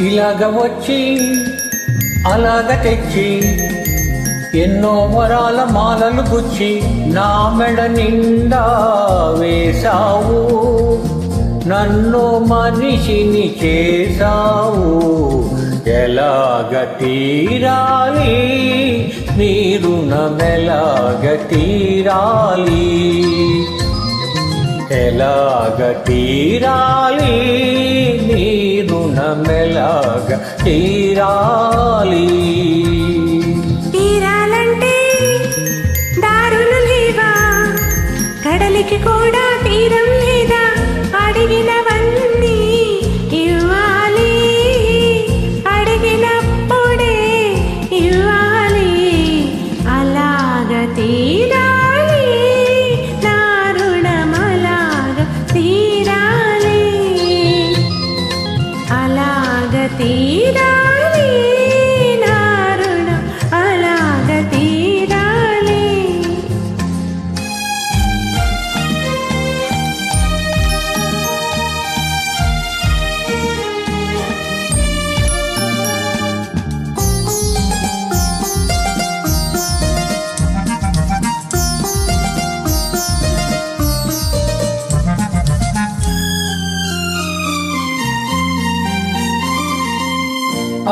ఇలాగ వచ్చి అలాగ తెచ్చి ఎన్నో వరాల మాలలు గుచ్చి నా మెడ నిండా వేశావు, నన్ను మనిషిని చేశావు. ఎలాగ తీరాలి నీ రుణమెలాగ తీరాలి, ఎలాగ తీరాలి నీ రుణమెలాగ తీరాలి. తీరాలంటే దారులు లేవా, కడలికి కూడా తీరం లేదా, అడిగినవన్నీ ఇవ్వాలి, అడిగినప్పుడే ఇవ్వాలి. అలాగ తీరాలి నా రుణమలాగ తీరాలి, అలాగ తీరాలి నా రుణం అలాగ తీరాలి.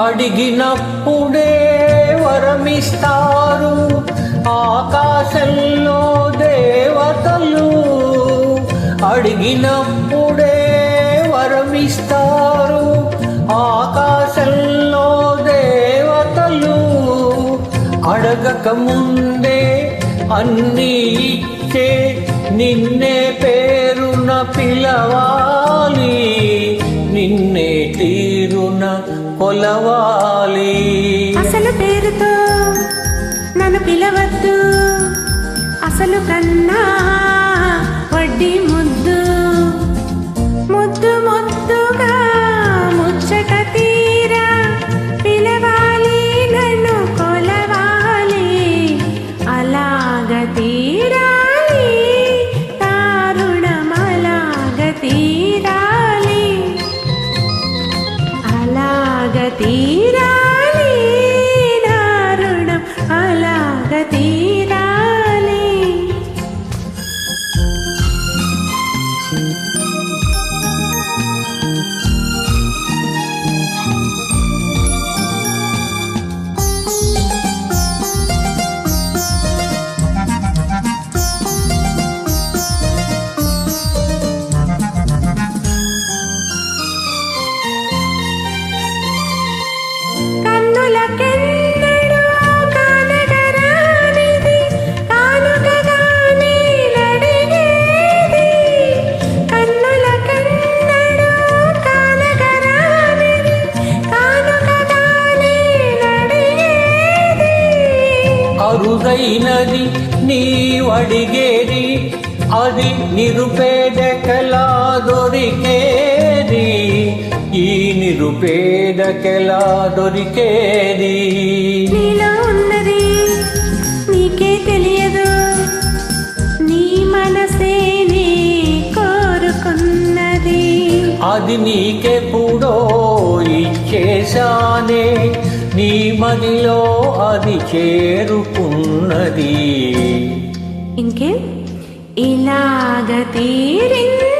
అడిగినప్పుడే వరమిస్తారు ఆకాశంలో దేవతలు, అడిగినప్పుడే వరమిస్తారు ఆకాశంలో దేవతలు. అడగక ముందే అన్నీ ఇచ్చే నిన్నే పేరున పిలవాలి, నిన్నే తీరున కొలవాలి. అసలు పేరుతో నన్ను పిలవద్దు, అసలు కన్నా వడ్డీ ముద్దు, ముద్దు ముద్దుగా ముచ్చట తీరా పిలవాలి, నన్ను కొలవాలి. అలాగ తీరాలి దారుణమలాగ తీరాలి, అలాగ తీరాలి దారుణం అలాగ తీరాలి. కన్నులకెన్నడూ కానగరానిది కానుకగా నీలడిగేది, కన్నులకెన్నడూ కానగరానిది కానుకగా నీలడిగేది. అరుదైనది నీవడిగేది, అది నిరుపేదకెలా దొరికేది, ఈ నిరుపేదకెలా దొరికేది. నీలో ఉన్నది నీకే తెలియదు, నీ మనసే నీ కోరుకున్నది. అది నీకెప్పుడో ఇచ్చేశానే, నీ మదిలో అది చేరుకున్నది. ఇంకేం ఇలాగ తీరింది